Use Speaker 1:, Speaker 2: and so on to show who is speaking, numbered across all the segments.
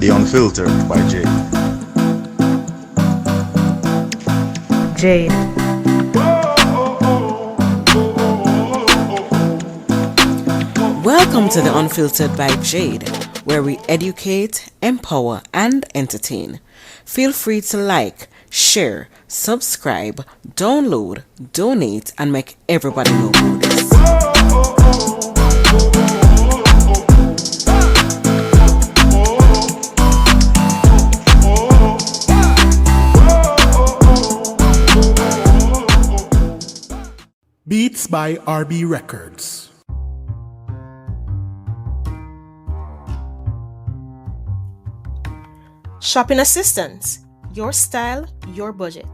Speaker 1: The Unfiltered by Jade.
Speaker 2: Jade. Welcome to The Unfiltered by Jade, where we educate, empower, and entertain. Feel free to like, share, subscribe, download, donate, and make everybody know about this.
Speaker 3: Beats by RB Records.
Speaker 4: Shopping assistance, your style, your budget.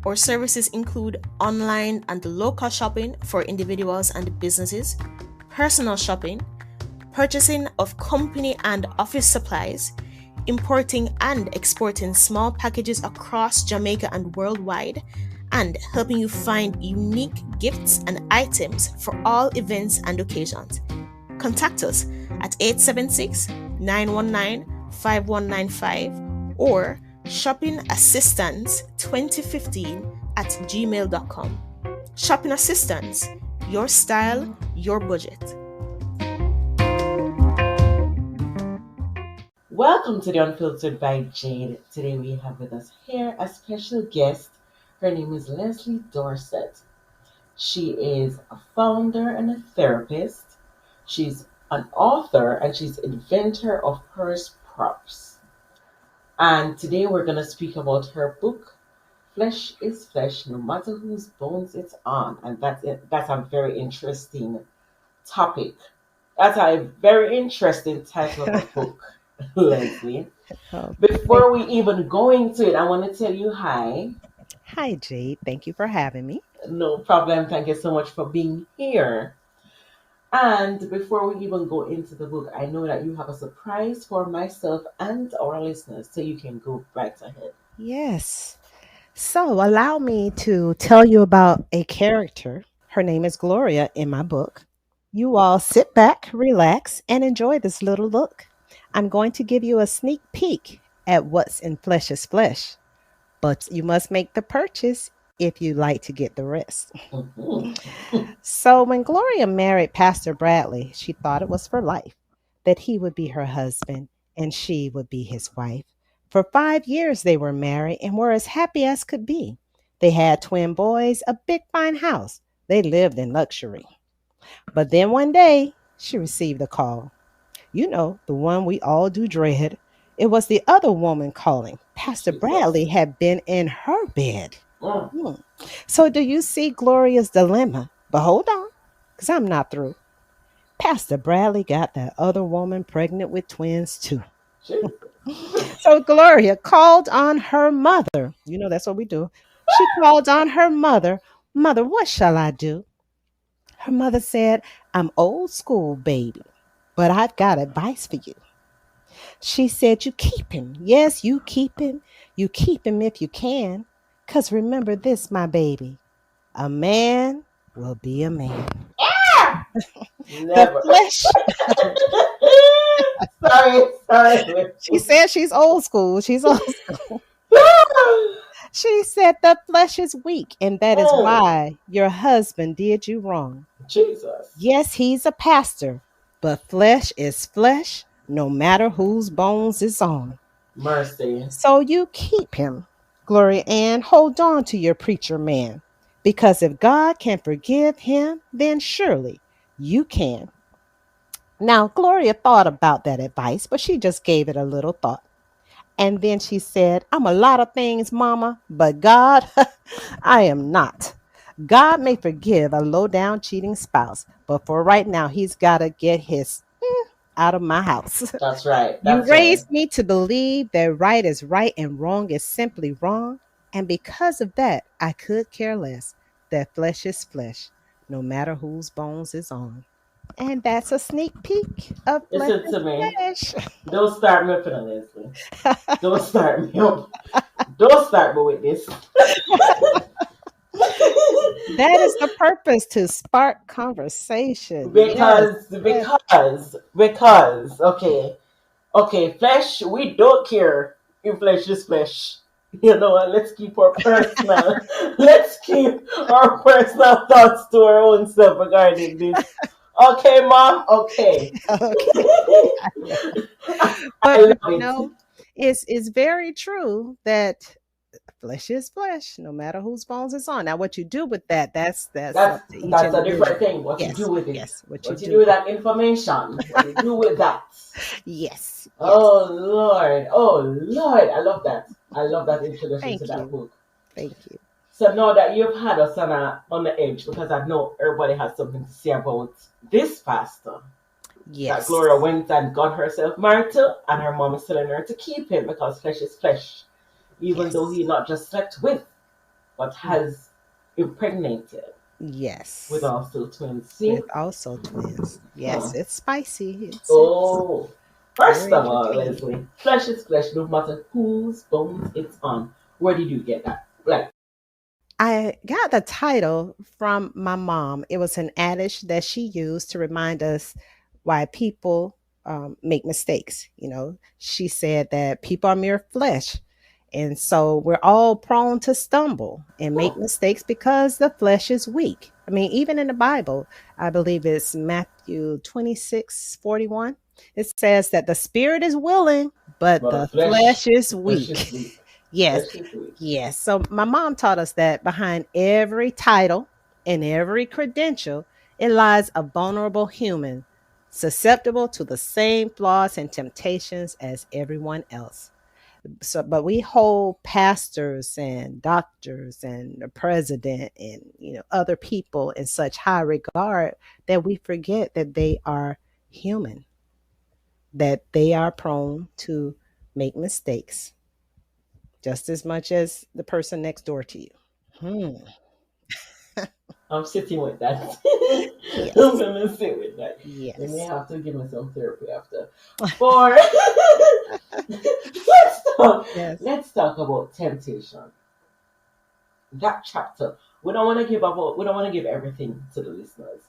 Speaker 4: Our services include online and local shopping for individuals and businesses, personal shopping, purchasing of company and office supplies, importing and exporting small packages across Jamaica and worldwide, and helping you find unique gifts and items for all events and occasions. Contact us at 876-919-5195 or shoppingassistance2015@gmail.com. Shopping Assistance, your style, your budget.
Speaker 5: Welcome to the Unfiltered by Jade. Today we have with us here a special guest. Her name is Leslie Dorsett. She is a founder and a therapist. She's an author and she's inventor of purse props. And today we're going to speak about her book, Flesh is Flesh, no matter whose bones it's on. And that's a very interesting topic. That's a very interesting title of a book, Leslie. Before we even go into it, I want to tell you hi.
Speaker 6: Hi, Jade. Thank you for having me.
Speaker 5: No problem. Thank you so much for being here. And before we even go into the book, I know that you have a surprise for myself and our listeners, so you can go right ahead.
Speaker 6: Yes. So, allow me to tell you about a character. Her name is Gloria in my book. You all sit back, relax, and enjoy this little look. I'm going to give you a sneak peek at what's in Flesh is Flesh, but you must make the purchase if you'd like to get the rest. So when Gloria married Pastor Bradley, she thought it was for life, that he would be her husband and she would be his wife. For 5 years they were married and were as happy as could be. They had twin boys, a big fine house. They lived in luxury. But then one day she received a call. You know, the one we all do dread. It was the other woman calling. Pastor Bradley had been in her bed. So do you see Gloria's dilemma? But hold on, because I'm not through. Pastor Bradley got that other woman pregnant with twins too. So Gloria called on her mother. You know, that's what we do. She called on her mother. Mother, what shall I do? Her mother said, I'm old school, baby, but I've got advice for you. She said, you keep him. Yes, you keep him. You keep him if you can. Because remember this, my baby. A man will be a man.
Speaker 5: Never.
Speaker 6: The flesh.
Speaker 5: Sorry.
Speaker 6: She said she's old school. She's old school. She said the flesh is weak, and that is why your husband did you wrong.
Speaker 5: Jesus.
Speaker 6: Yes, he's a pastor, but flesh is flesh, no matter whose bones it's on.
Speaker 5: Mercy.
Speaker 6: So you keep him, Gloria Ann. Hold on to your preacher man, because if God can forgive him, then surely you can. Now, Gloria thought about that advice, but she just gave it a little thought. And then she said, I'm a lot of things, Mama, but God, I am not. God may forgive a low-down cheating spouse, but for right now, he's got to get his out of my house.
Speaker 5: That's right.
Speaker 6: You raised me to believe that right is right and wrong is simply wrong. And because of that, I could care less that flesh is flesh, no matter whose bones is on. And that's a sneak peek of flesh
Speaker 5: Listen to me.
Speaker 6: Flesh.
Speaker 5: Don't start me up, Leslie. Don't start me up. Don't start me with this.
Speaker 6: That is the purpose, to spark conversation.
Speaker 5: Because, okay, Okay, flesh, we don't care if flesh is flesh. You know what? Let's keep our personal. Let's keep our personal thoughts to our own self regarding this. Okay, mom. Okay.
Speaker 6: Okay. Yeah.
Speaker 5: I
Speaker 6: But
Speaker 5: love it.
Speaker 6: it's very true that flesh is flesh, no matter whose bones it's on. Now, what you do with that, that's
Speaker 5: That's
Speaker 6: up to each
Speaker 5: that's a different
Speaker 6: individual.
Speaker 5: thing. What you do
Speaker 6: Yes,
Speaker 5: with it.
Speaker 6: yes, what you
Speaker 5: What you
Speaker 6: do
Speaker 5: do with
Speaker 6: with
Speaker 5: that information. What you do with that.
Speaker 6: yes, yes.
Speaker 5: Oh Lord. Oh Lord. I love that. I love that introduction to
Speaker 6: Thank
Speaker 5: that
Speaker 6: you.
Speaker 5: book.
Speaker 6: Thank you.
Speaker 5: So now that you've had us on the edge, because I know everybody has something to say about this pastor that
Speaker 6: Yes.
Speaker 5: Gloria went and got herself married to, and her mom is telling her to keep him because flesh is flesh, even though
Speaker 6: Yes.
Speaker 5: he not just slept with, but
Speaker 6: Mm,
Speaker 5: has impregnated with
Speaker 6: yes.
Speaker 5: also twins. See?
Speaker 6: With also twins.
Speaker 5: Huh.
Speaker 6: Yes, it's spicy. It's
Speaker 5: Oh, first
Speaker 6: very
Speaker 5: of all,
Speaker 6: entertaining.
Speaker 5: Leslie, flesh is flesh, no matter whose bones it's on. Where did you get that? Like,
Speaker 6: I got the title from my mom. It was an adage that she used to remind us why people make mistakes. She said that people are mere flesh. And so we're all prone to stumble and make
Speaker 5: hmm,
Speaker 6: mistakes because the flesh is weak. I mean, even in the Bible, I believe it's Matthew 26:41. It says that the spirit is willing, but
Speaker 5: but
Speaker 6: the flesh is
Speaker 5: the flesh is
Speaker 6: weak.
Speaker 5: weak.
Speaker 6: Yes.
Speaker 5: Flesh is weak.
Speaker 6: Yes. So my mom taught us that behind every title and every credential, it lies a vulnerable human, susceptible to the same flaws and temptations as everyone else. So, but we hold pastors and doctors and the president and other people in such high regard that we forget that they are human, that they are prone to make mistakes just as much as the person next door to you. Hmm.
Speaker 5: I'm sitting with that. I'm
Speaker 6: Yes.
Speaker 5: gonna sit with that. You may
Speaker 6: Yes.
Speaker 5: have to give me some therapy after. For let's talk.
Speaker 6: Yes.
Speaker 5: Let's talk about temptation. That chapter. We don't want to give about. We don't want to give everything to the listeners.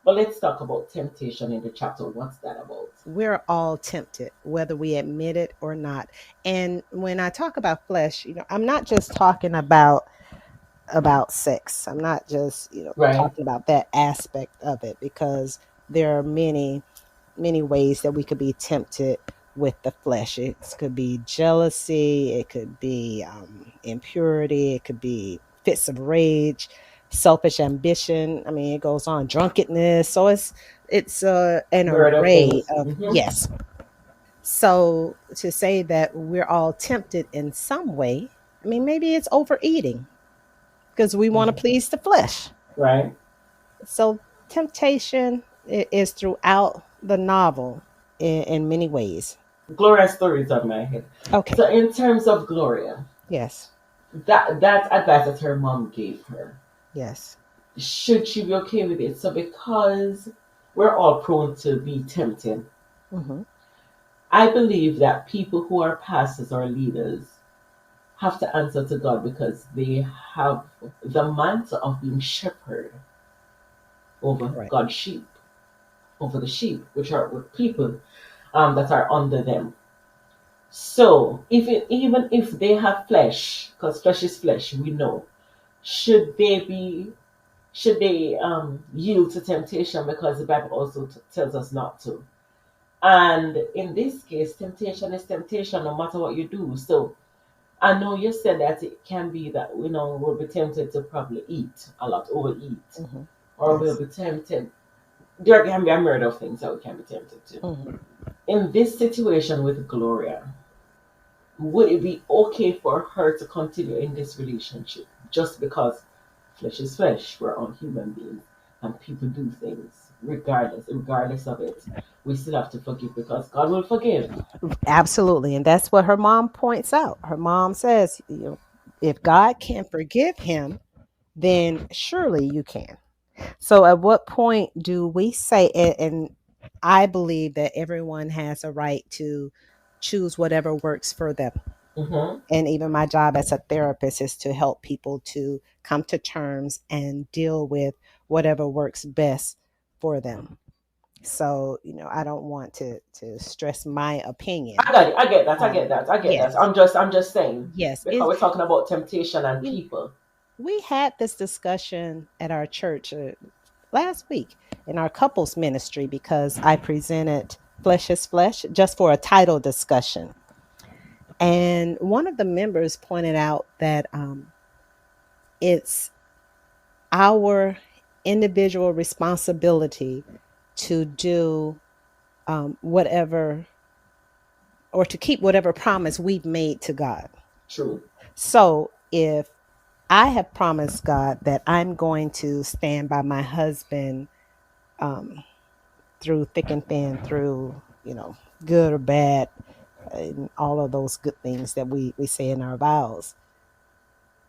Speaker 5: But let's talk about temptation in the chapter. What's that about?
Speaker 6: We're all tempted, whether we admit it or not. And when I talk about flesh, I'm not just talking about sex. I'm not just,
Speaker 5: Right.
Speaker 6: talking about that aspect of it because there are many ways that we could be tempted with the flesh. It could be jealousy, it could be impurity, it could be fits of rage, selfish ambition. I mean, it goes on, drunkenness. So it's an
Speaker 5: Myriad of
Speaker 6: array
Speaker 5: things.
Speaker 6: of yes. So to say that we're all tempted in some way, I mean, maybe it's overeating because we want to
Speaker 5: Mhm.
Speaker 6: please the flesh.
Speaker 5: Right.
Speaker 6: So temptation is throughout the novel in many ways.
Speaker 5: Gloria's stories on my head.
Speaker 6: Okay.
Speaker 5: So in terms of Gloria,
Speaker 6: Yes.
Speaker 5: that advice that her mom gave her,
Speaker 6: Yes.
Speaker 5: should she be okay with it? So because we're all prone to be tempted,
Speaker 6: Hmm.
Speaker 5: I believe that people who are pastors or leaders have to answer to God because they have the mantle of being shepherd over
Speaker 6: Correct.
Speaker 5: God's sheep, over the sheep, which are people that are under them. So even if they have flesh, because flesh is flesh, we know, should they be should they yield to temptation because the Bible also tells us not to. And in this case, temptation is temptation no matter what you do. So I know you said that it can be that we'll be tempted to probably eat a lot, overeat,
Speaker 6: Hmm.
Speaker 5: or we'll
Speaker 6: Yes.
Speaker 5: be tempted. There can be a myriad of things that we can be tempted to.
Speaker 6: Hmm.
Speaker 5: In this situation with Gloria, would it be okay for her to continue in this relationship just because flesh is flesh? We're all human beings, and people do things regardless of it. We still have to forgive because God will forgive.
Speaker 6: Absolutely. And that's what her mom points out. Her mom says, if God can forgive him, then surely you can. So at what point do we say, and I believe that everyone has a right to choose whatever works for them.
Speaker 5: Hmm.
Speaker 6: And even my job as a therapist is to help people to come to terms and deal with whatever works best for them. So, I don't want to stress my
Speaker 5: I
Speaker 6: opinion.
Speaker 5: got it. I get that. I get
Speaker 6: Um,
Speaker 5: that. I get that.
Speaker 6: yes,
Speaker 5: I'm just saying
Speaker 6: yes.
Speaker 5: because we're talking about temptation and
Speaker 6: You,
Speaker 5: people.
Speaker 6: we had this discussion at our church last week in our couples ministry because I presented Flesh is Flesh just for a title discussion. And one of the members pointed out that it's our individual responsibility to do whatever or to keep whatever promise we've made to God.
Speaker 5: True.
Speaker 6: So if I have promised God that I'm going to stand by my husband um, through thick and thin, through, good or bad, and all of those good things that we say in our vows,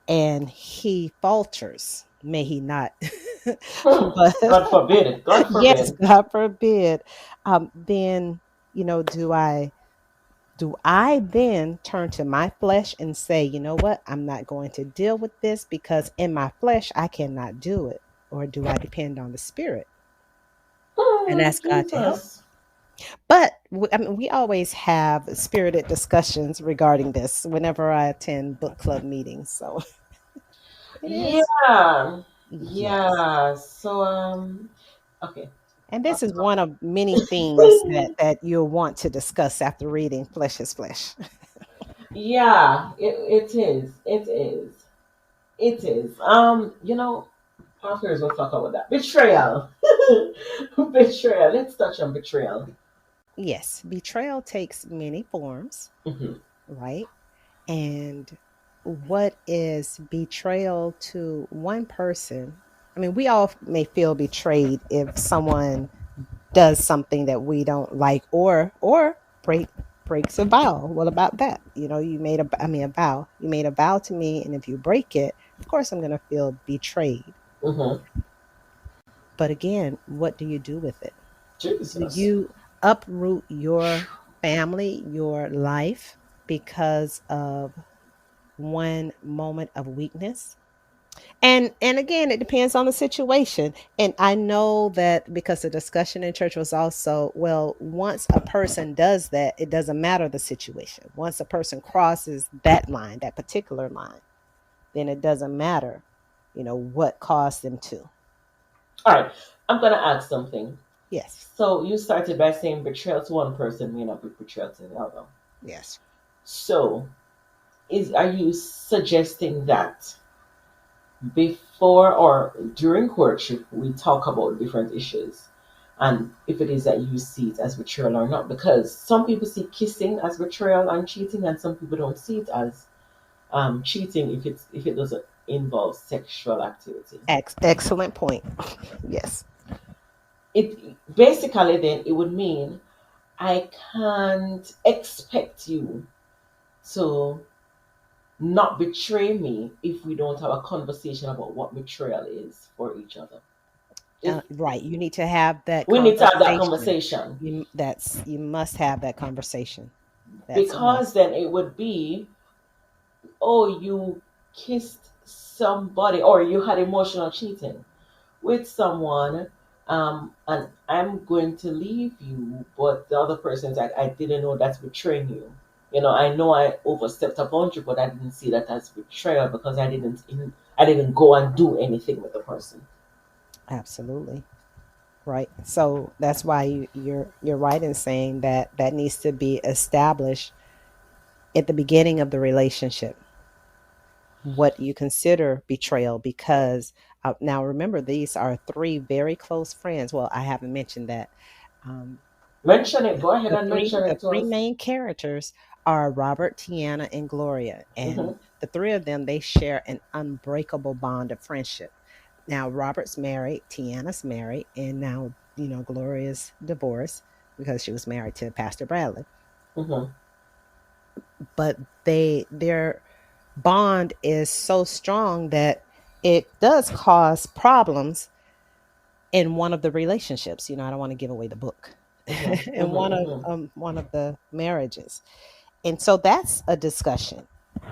Speaker 6: and he falters, may he not. But
Speaker 5: God forbid. God
Speaker 6: yes,
Speaker 5: forbid.
Speaker 6: God forbid. Then, do I then turn to my flesh and say, you know what, I'm not going to deal with this because in my flesh I cannot do it? Or do I depend on the spirit and ask God to help?
Speaker 5: Jesus.
Speaker 6: But I mean, we always have spirited discussions regarding this whenever I attend book club meetings. So it is,
Speaker 5: Yeah.
Speaker 6: yes.
Speaker 5: Yeah. So okay.
Speaker 6: And this
Speaker 5: Talking
Speaker 6: is one of many things that
Speaker 5: about
Speaker 6: you'll want to discuss after reading Flesh is Flesh.
Speaker 5: yeah, it is. It is. It is. Afterwards we'll talk about that. Betrayal. Betrayal. Let's touch on betrayal.
Speaker 6: Yes, betrayal takes many forms,
Speaker 5: Hmm.
Speaker 6: right? And what is betrayal to one person? I mean, we all may feel betrayed if someone does something that we don't like, or breaks a vow. What about that? You made a vow. You made a vow to me, and if you break it, of course I'm going to feel betrayed.
Speaker 5: Hmm.
Speaker 6: But again, what do you do with it? Do
Speaker 5: Jesus.
Speaker 6: you uproot your family, your life because of one moment of weakness? And again, it depends on the situation. And I know that because the discussion in church was also, well, once a person does that, it doesn't matter the situation. Once a person crosses that line, that particular line, then it doesn't matter, what caused them to.
Speaker 5: All right. I'm gonna ask something.
Speaker 6: Yes.
Speaker 5: So you started by saying betrayal to one person may not be betrayal to the other.
Speaker 6: Yes.
Speaker 5: So are you suggesting that before or during courtship we talk about different issues? And if it is that you see it as betrayal or not, because some people see kissing as betrayal and cheating, and some people don't see it as cheating if it doesn't involve sexual activity.
Speaker 6: Excellent point. Yes.
Speaker 5: It basically then it would mean I can't expect you to not betray me if we don't have a conversation about what betrayal is for each other. If
Speaker 6: Right. You need to have that
Speaker 5: we need to have that
Speaker 6: conversation.
Speaker 5: conversation,
Speaker 6: You must have that conversation. That's a
Speaker 5: because
Speaker 6: must.
Speaker 5: then it would be, oh, you kissed somebody or you had emotional cheating with someone, and I'm going to leave you, but the other person's like, I didn't know that's betraying you. I know I overstepped a boundary, but I didn't see that as betrayal because I didn't go and do anything with the person.
Speaker 6: Absolutely. Right. So that's why you're right in saying that that needs to be established at the beginning of the relationship. What you consider betrayal, because now remember, these are three very close friends. Well, I haven't mentioned that. Um,
Speaker 5: Mention it.
Speaker 6: the,
Speaker 5: Go ahead
Speaker 6: the
Speaker 5: and
Speaker 6: three
Speaker 5: mention
Speaker 6: the
Speaker 5: it to
Speaker 6: three
Speaker 5: us.
Speaker 6: main characters are Robert, Tiana, and Gloria,
Speaker 5: Hmm.
Speaker 6: and the three of them, they share an unbreakable bond of friendship. Now Robert's married, Tiana's married, and now Gloria's divorced because she was married to Pastor Bradley.
Speaker 5: Hmm.
Speaker 6: But their bond is so strong that it does cause problems in one of the relationships. I don't want to give away the book.
Speaker 5: Hmm.
Speaker 6: In
Speaker 5: Hmm. Hmm.
Speaker 6: one of the marriages. And so that's a discussion.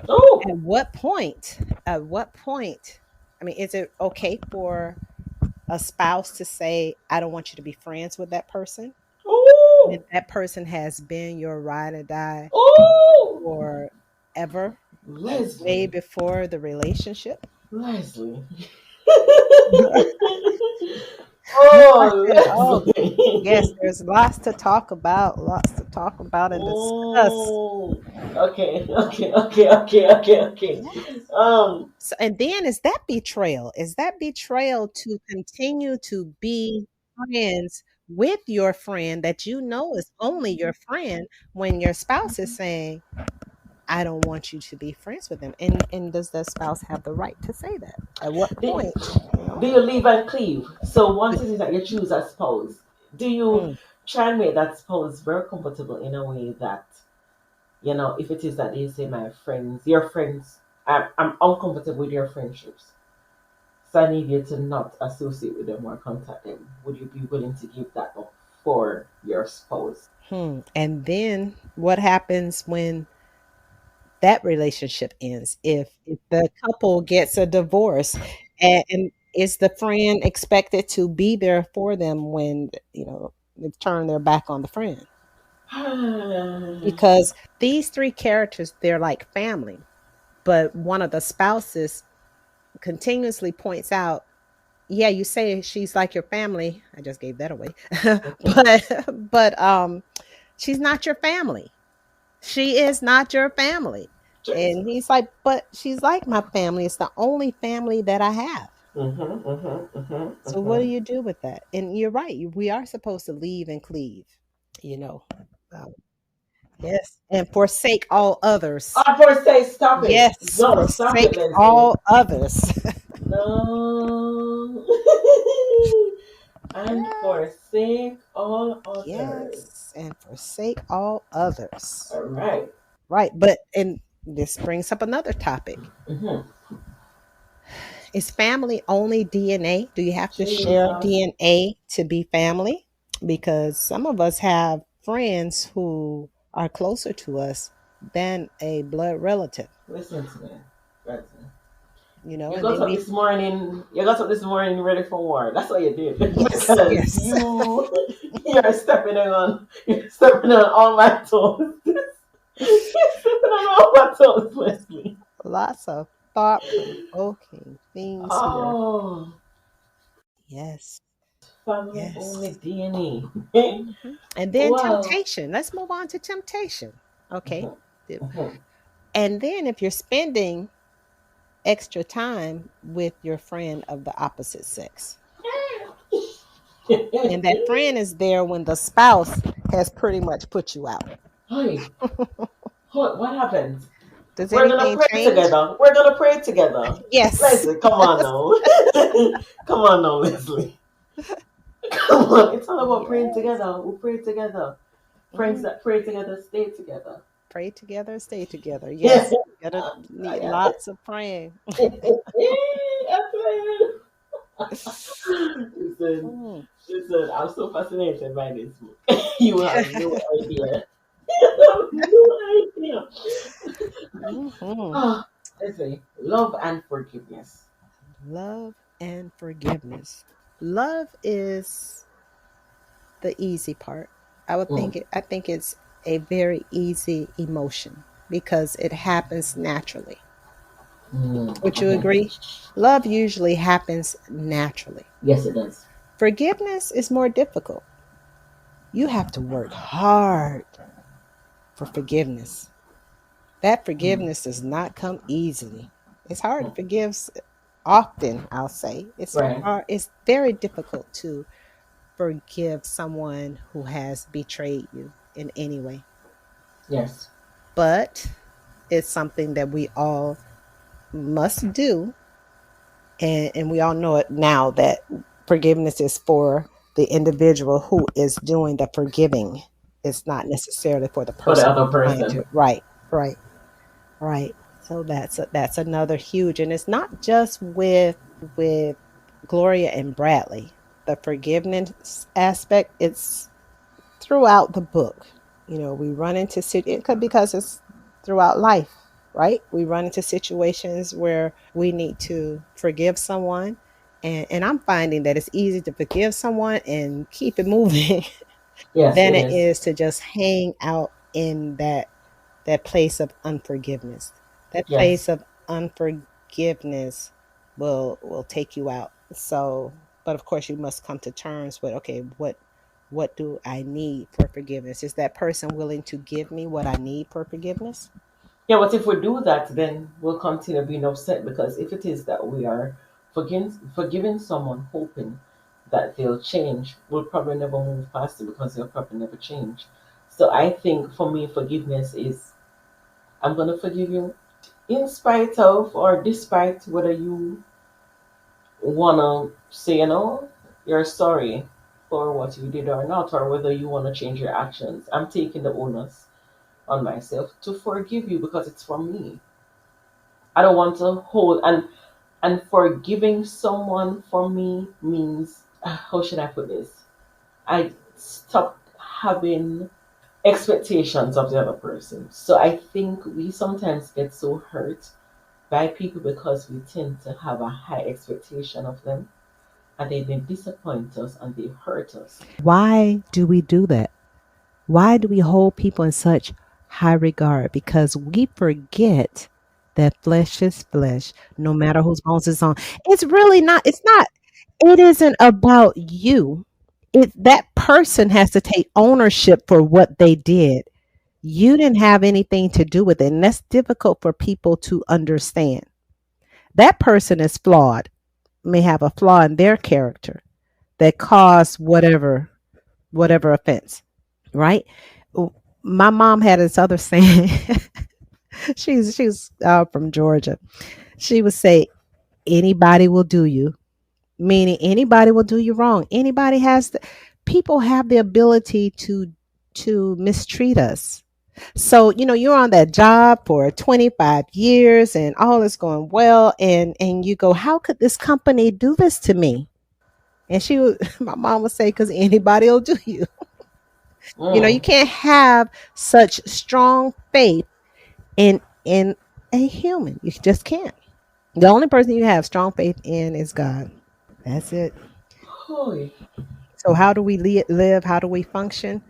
Speaker 5: Oh,
Speaker 6: At what point, I mean, is it okay for a spouse to say, I don't want you to be friends with that person,
Speaker 5: Ooh,
Speaker 6: when that person has been your ride or die
Speaker 5: ooh,
Speaker 6: forever, way
Speaker 5: Leslie,
Speaker 6: before the relationship.
Speaker 5: Leslie.
Speaker 6: I
Speaker 5: Oh,
Speaker 6: said, oh, yes,
Speaker 5: Leslie.
Speaker 6: there's lots to talk about and discuss.
Speaker 5: Oh, okay, okay, okay, okay, okay, okay.
Speaker 6: Yes.
Speaker 5: Um,
Speaker 6: So, and then is that betrayal? Is that betrayal to continue to be friends with your friend that you know is only your friend when your spouse is saying, I don't want you to be friends with them? And does the spouse have the right to say that? At what
Speaker 5: do,
Speaker 6: point, you know?
Speaker 5: do you leave and cleave? So once it is that you choose a spouse, do you
Speaker 6: Mm,
Speaker 5: try and make that spouse very comfortable in a way that, if it is that they say my friends, your friends, I'm uncomfortable with your friendships, so I need you to not associate with them or contact them. Would you be willing to give that up for your spouse?
Speaker 6: And then what happens when that relationship ends? If the couple gets a divorce, and is the friend expected to be there for them when, they've turned their back on the friend? Because these three characters, they're like family, but one of the spouses continuously points out, yeah, you say she's like your family. I just gave that away. But she's not your family. She is not your family. And
Speaker 5: Jesus.
Speaker 6: he's like, but she's like my family. It's the only family that I have. So what do
Speaker 5: Mm-hmm.
Speaker 6: you do with that? And you're right. We are supposed to leave and cleave, you know. Um, yes. And forsake all others.
Speaker 5: I first say stop it.
Speaker 6: Yes.
Speaker 5: No, stop it,
Speaker 6: Forsake
Speaker 5: Leslie.
Speaker 6: all others.
Speaker 5: No. And
Speaker 6: Yeah.
Speaker 5: forsake all others.
Speaker 6: Yes. And forsake all others.
Speaker 5: All right.
Speaker 6: Right. But, and this brings up another topic.
Speaker 5: Mm-hmm.
Speaker 6: Is family only DNA? Do you have to share
Speaker 5: Jesus.
Speaker 6: DNA to be family? Because some of us have friends who are closer to us than a blood relative,
Speaker 5: Listen to me. Listen. You
Speaker 6: and
Speaker 5: got
Speaker 6: then
Speaker 5: up
Speaker 6: we,
Speaker 5: this morning. You got up this morning ready for war. That's what you did
Speaker 6: yes,
Speaker 5: because
Speaker 6: yes,
Speaker 5: you're stepping on all my toes. You're stepping on all my toes, Leslie.
Speaker 6: lots of thought provoking things here.
Speaker 5: Oh,
Speaker 6: Yes,
Speaker 5: family only
Speaker 6: yes.
Speaker 5: DNA.
Speaker 6: And then
Speaker 5: Well,
Speaker 6: temptation. Let's move on to temptation. Okay.
Speaker 5: mhm, mhm.
Speaker 6: And then if you're spending extra time with your friend of the opposite sex, and that friend is there when the spouse has pretty much put you out.
Speaker 5: Hey, what happened?
Speaker 6: Does
Speaker 5: We're gonna
Speaker 6: anything
Speaker 5: pray
Speaker 6: change?
Speaker 5: together. We're gonna pray together.
Speaker 6: Yes.
Speaker 5: Leslie, come on now. Come on now, Leslie. Come on. It's all about praying
Speaker 6: Yes.
Speaker 5: together. We pray together. Friends
Speaker 6: Mhm.
Speaker 5: that pray together stay together.
Speaker 6: Pray together, stay together.
Speaker 5: Yeah.
Speaker 6: Yes. You gotta
Speaker 5: I
Speaker 6: need
Speaker 5: got it.
Speaker 6: lots of praying.
Speaker 5: Listen,
Speaker 6: Mm.
Speaker 5: listen, I'm so fascinated by this book. You have no idea. You have no idea.
Speaker 6: Mhm.
Speaker 5: Ah, listen, love and forgiveness.
Speaker 6: Love and forgiveness. Love is the easy part.
Speaker 5: Mm,
Speaker 6: I think it's a very easy emotion because it happens naturally. Would you
Speaker 5: mhm.
Speaker 6: agree? Love usually happens naturally.
Speaker 5: Yes, it does.
Speaker 6: Forgiveness is more difficult. You have to work hard for forgiveness. That
Speaker 5: Mm,
Speaker 6: forgiveness does not come easily. It's hard to forgive often, I'll say. It's
Speaker 5: right.
Speaker 6: hard, it's very difficult to forgive someone who has betrayed you in any way.
Speaker 5: Yes.
Speaker 6: But it's something that we all must do. And we all know it now that forgiveness is for the individual who is doing the forgiving. It's not necessarily for the
Speaker 5: For the
Speaker 6: person
Speaker 5: other
Speaker 6: trying to.
Speaker 5: person.
Speaker 6: Right, right, right. So that's another huge, and it's not just with Gloria and Bradley. The forgiveness aspect, it's throughout the book. We run into because it's throughout life, right? We run into situations where we need to forgive someone, And I'm finding that it's easy to forgive someone and keep it moving
Speaker 5: Yes,
Speaker 6: than
Speaker 5: it
Speaker 6: it
Speaker 5: is.
Speaker 6: is to just hang out in that place of unforgiveness. That
Speaker 5: Yes.
Speaker 6: place of unforgiveness will take you out. So, but of course you must come to terms with, okay, what do I need for forgiveness? Is that person willing to give me what I need for forgiveness?
Speaker 5: Yeah, but if we do that, then we'll continue being upset because if it is that we are forgiving someone hoping that they'll change, we'll probably never move past it because they'll probably never change. So I think for me, forgiveness is I'm going to forgive you in spite of or despite whether you want to say, you're sorry for what you did or not, or whether you want to change your actions. I'm taking the onus on myself to forgive you because it's for me. I don't want to hold and forgiving someone for me means how should I put this? I stop having expectations of the other person. So I think we sometimes get so hurt by people because we tend to have a high expectation of them and they disappoint us and they hurt us.
Speaker 6: Why do we do that? Why do we hold people in such high regard? Because we forget that flesh is flesh, no matter whose bones is on. It's really not, it's not, it isn't about you. That person has to take ownership for what they did. You didn't have anything to do with it. And that's difficult for people to understand. That person is flawed, may have a flaw in their character that caused whatever offense, right? My mom had this other saying. she's from Georgia. She would say, "Anybody will do you," meaning anybody will do you wrong. Anybody has the people have the ability to mistreat us. So, you're on that job for 25 years and all is going well and you go, "How could this company do this to me?" And she would my mom would say, "Cuz anybody will do you." You
Speaker 5: Mm.
Speaker 6: can't have such strong faith in a human. You just can't. The only person you have strong faith in is God. That's it.
Speaker 5: Hoy.
Speaker 6: So how do we live? How do we function?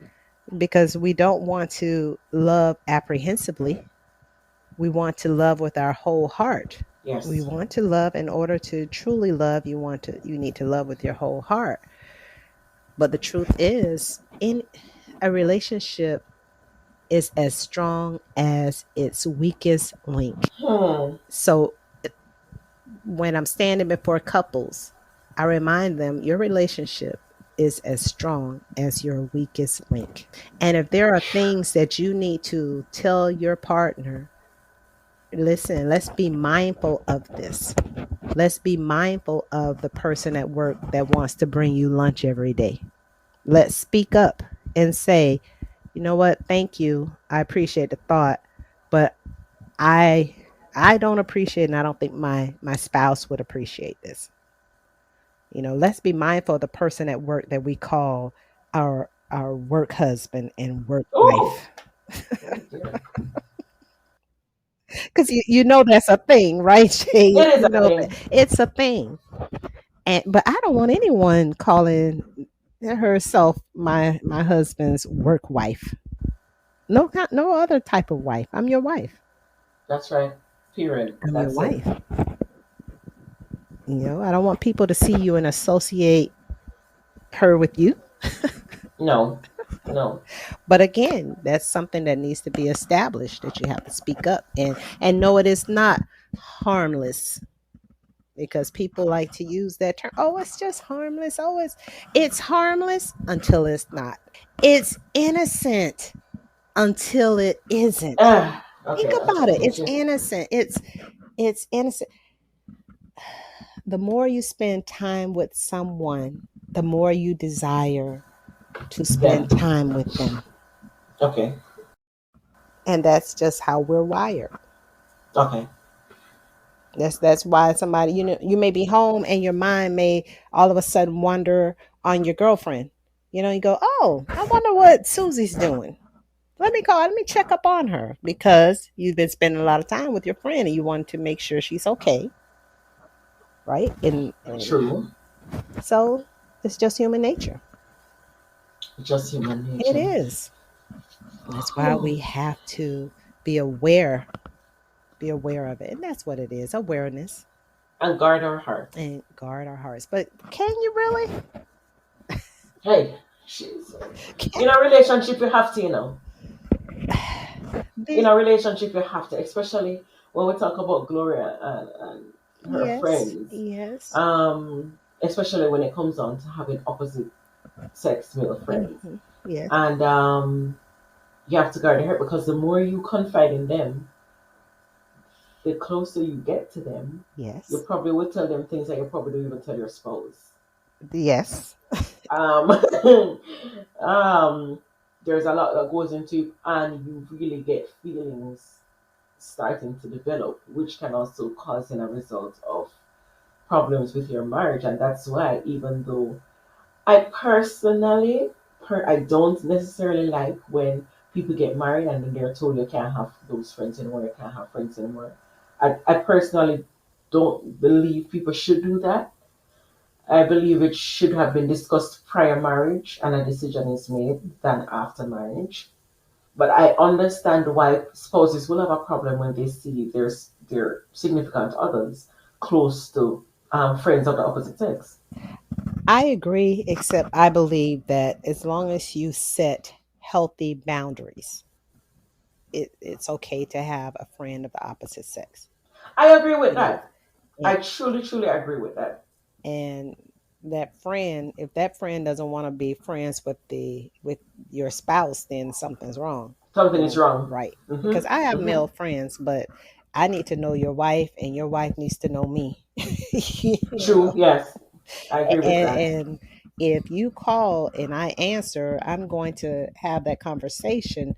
Speaker 6: Because we don't want to love apprehensively. We want to love with our whole heart. We
Speaker 5: Yes.
Speaker 6: want to love in order to truly love. You need to love with your whole heart. But the truth is, in a relationship is as strong as its weakest link.
Speaker 5: Hmm.
Speaker 6: So when I'm standing before couples, I remind them your relationship is as strong as your weakest link. And if there are things that you need to tell your partner, listen, let's be mindful of this. Let's be mindful of the person at work that wants to bring you lunch every day. Let's speak up and say, you know what, thank you. I appreciate the thought, but I I don't appreciate and I don't think my spouse would appreciate this. Let's be mindful of the person at work that we call our work husband and work
Speaker 5: Oh.
Speaker 6: wife.
Speaker 5: Oh dear.
Speaker 6: Because you know that's a thing, right, Jade?
Speaker 5: It is a
Speaker 6: That
Speaker 5: thing.
Speaker 6: it's a thing. And but I don't want anyone calling herself my husband's work wife. No other type of wife. I'm your wife.
Speaker 5: That's right. Period.
Speaker 6: I'm your
Speaker 5: That's it.
Speaker 6: wife. I don't want people to see you and associate her with you.
Speaker 5: No. No.
Speaker 6: But again, that's something that needs to be established that you have to speak up and know it is not harmless because people like to use that term. Oh, it's just harmless. Oh, it's harmless until it's not. It's innocent until it isn't. Think
Speaker 5: Okay.
Speaker 6: about it.
Speaker 5: Okay.
Speaker 6: It's innocent. It's innocent. The more you spend time with someone, the more you desire to
Speaker 5: Then.
Speaker 6: spend time with them.
Speaker 5: Okay.
Speaker 6: And that's just how we're wired.
Speaker 5: Okay.
Speaker 6: That's why somebody, you may be home and your mind may all of a sudden wander on your girlfriend. You go, "Oh, I wonder what Susie's doing. Let me check up on her," because you've been spending a lot of time with your friend and you want to make sure she's okay. right? And
Speaker 5: True.
Speaker 6: so it's just human nature.
Speaker 5: Just human
Speaker 6: It
Speaker 5: nature.
Speaker 6: is. That's why we have to be aware, be aware of it. And that's what it is, awareness,
Speaker 5: And guard our hearts.
Speaker 6: and guard our hearts. But can you really?
Speaker 5: Hey, she's, in
Speaker 6: Can
Speaker 5: a relationship, you have to, you know. In
Speaker 6: the
Speaker 5: a relationship, you have to, especially when we talk about Gloria and her
Speaker 6: yes,
Speaker 5: friends.
Speaker 6: yes.
Speaker 5: Especially when it comes on to having opposite sex male friends.
Speaker 6: Yes,
Speaker 5: And you have to guard your heart because the more you confide in them, the closer you get to them, you
Speaker 6: yes,
Speaker 5: probably will tell them things that you probably don't even tell your spouse.
Speaker 6: yes.
Speaker 5: Um, um, there's a lot that goes into it, and you really get feelings starting to develop, which can also cause in a result of problems with your marriage. And that's why, even though I personally, I don't necessarily like when people get married and then they're told you can't have those friends anymore, you can't have friends anymore. I personally don't believe people should do that. I believe it should have been discussed prior marriage and a decision is made than after marriage. But I understand why spouses will have a problem when they see their significant others close to friends of the opposite sex.
Speaker 6: I agree, except I believe that as long as you set healthy boundaries, it's okay to have a friend of the opposite sex.
Speaker 5: I agree with
Speaker 6: It is.
Speaker 5: that. I
Speaker 6: And,
Speaker 5: truly, truly agree with that.
Speaker 6: and that friend, if that friend doesn't want to be friends with your spouse, then something's wrong.
Speaker 5: Something is wrong.
Speaker 6: Right.
Speaker 5: Hmm.
Speaker 6: Because I have
Speaker 5: Hmm.
Speaker 6: male friends, but I need to know your wife and your wife needs to know me. you
Speaker 5: True.
Speaker 6: know.
Speaker 5: Yes, I agree with that.
Speaker 6: And if you call and I answer, I'm going to have that conversation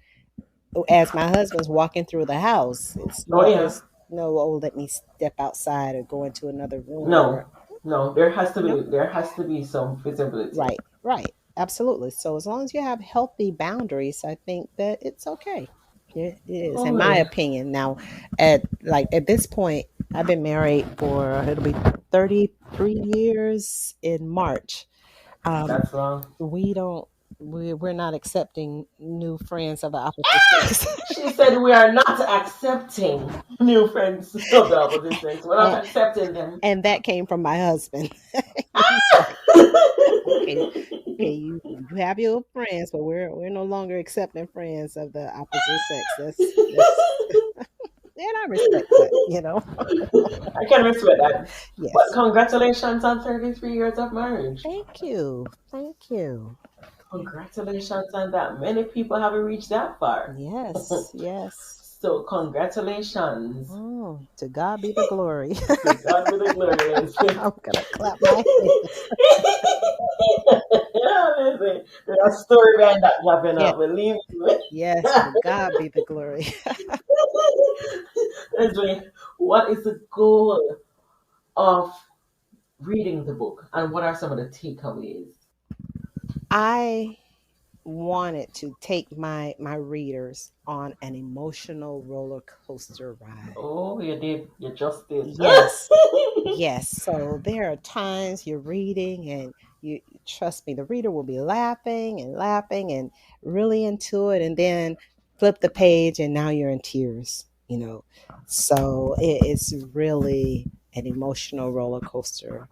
Speaker 6: as my husband's walking through the house.
Speaker 5: Oh yeah.
Speaker 6: It's no, oh, let me step outside or go into another room
Speaker 5: No,
Speaker 6: or
Speaker 5: no.
Speaker 6: you know.
Speaker 5: There has to be some visibility.
Speaker 6: Right, right, absolutely. So as long as you have healthy boundaries, I think that it's okay. It is, in
Speaker 5: Oh
Speaker 6: my
Speaker 5: yeah.
Speaker 6: opinion. Now, at this point, I've been married for it'll be 33 years in March. Um,
Speaker 5: That's long.
Speaker 6: we don't we're not accepting new friends of the opposite sex.
Speaker 5: She said we are not accepting new friends of the opposite sex. We're not
Speaker 6: and,
Speaker 5: accepting them.
Speaker 6: and that came from my husband. He's like, okay, okay, you have your friends, but we're no longer accepting friends of the opposite sex. That's and I respect that, you know.
Speaker 5: I can respect that. But
Speaker 6: Yes.
Speaker 5: congratulations on 33 years of marriage.
Speaker 6: Thank you. Thank you.
Speaker 5: Congratulations on that. Many people haven't reached that far.
Speaker 6: Yes, yes.
Speaker 5: So congratulations.
Speaker 6: Oh, to God be the glory.
Speaker 5: To God be the glory, Lindsay.
Speaker 6: I'm gonna clap my hands.
Speaker 5: Listen, there's a story behind that wrapping
Speaker 6: Yeah,
Speaker 5: up, believe me.
Speaker 6: yes, to God be the glory.
Speaker 5: Leslie, what is the goal of reading the book and what are some of the takeaways?
Speaker 6: I wanted to take my readers on an emotional roller coaster ride.
Speaker 5: Oh, you did. You just did.
Speaker 6: Yes. Yes. So there are times you're reading and you trust me, the reader will be laughing and laughing and really into it, and then flip the page and now you're in tears, you know. So it's really an emotional roller coaster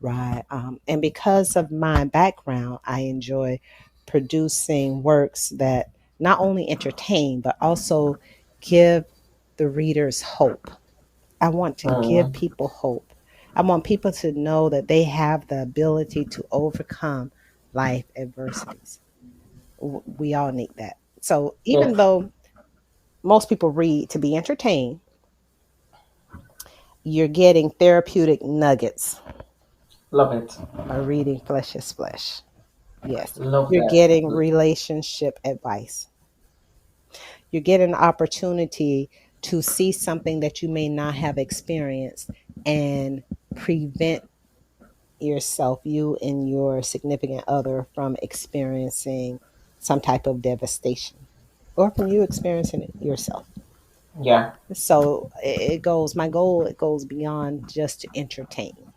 Speaker 6: ride. And because of my background, I enjoy producing works that not only entertain but also give the readers hope. I want to give
Speaker 5: Mm,
Speaker 6: people hope. I want people to know that they have the ability to overcome life adversities. We all need that. So even
Speaker 5: yes,
Speaker 6: though most people read to be entertained, you're getting therapeutic nuggets
Speaker 5: love it.
Speaker 6: by reading Flesh is Flesh. Yes.
Speaker 5: Love
Speaker 6: You're
Speaker 5: that.
Speaker 6: getting relationship advice. You're getting an opportunity to see something that you may not have experienced and prevent yourself, you and your significant other, from experiencing some type of devastation or from you experiencing it yourself.
Speaker 5: Yeah.
Speaker 6: So it goes, my goal, it goes beyond just to entertain.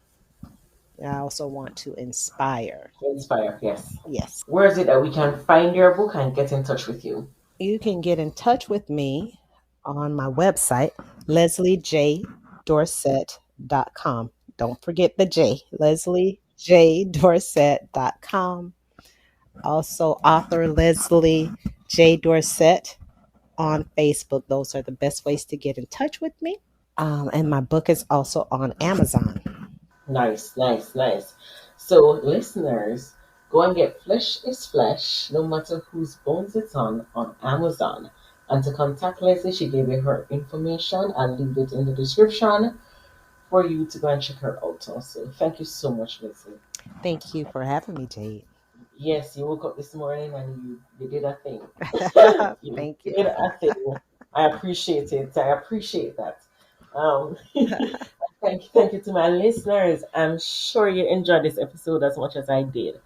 Speaker 6: I also want to inspire.
Speaker 5: Inspire, yes.
Speaker 6: Yes.
Speaker 5: Where is it that we can find your book and get in touch with you?
Speaker 6: You can get in touch with me on my website, lesliejdorset.com. Don't forget the J, lesliejdorset.com. Also, author Leslie J. Dorsett on Facebook. Those are the best ways to get in touch with me. And my book is also on Amazon.
Speaker 5: Nice, nice, nice. So, listeners, go and get Flesh is Flesh, no matter whose bones it's on Amazon. And to contact Leslie, she gave you her information. I'll leave it in the description for you to go and check her out also. Thank you so much, Leslie.
Speaker 6: Thank you for having me, Jade.
Speaker 5: Yes, you woke up this morning and you did a thing. You
Speaker 6: Thank you.
Speaker 5: did a thing. I appreciate it. I appreciate that. Thank you to my listeners. I'm sure you enjoyed this episode as much as I did.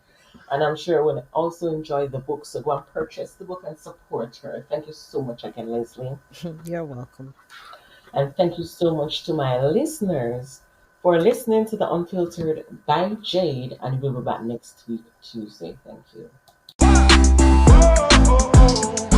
Speaker 5: And I'm sure you will also enjoy the book. So go and purchase the book and support her. Thank you so much again, Leslie.
Speaker 6: You're welcome.
Speaker 5: And thank you so much to my listeners for listening to The Unfiltered by Jade. And we'll be back next week, Tuesday. Thank you.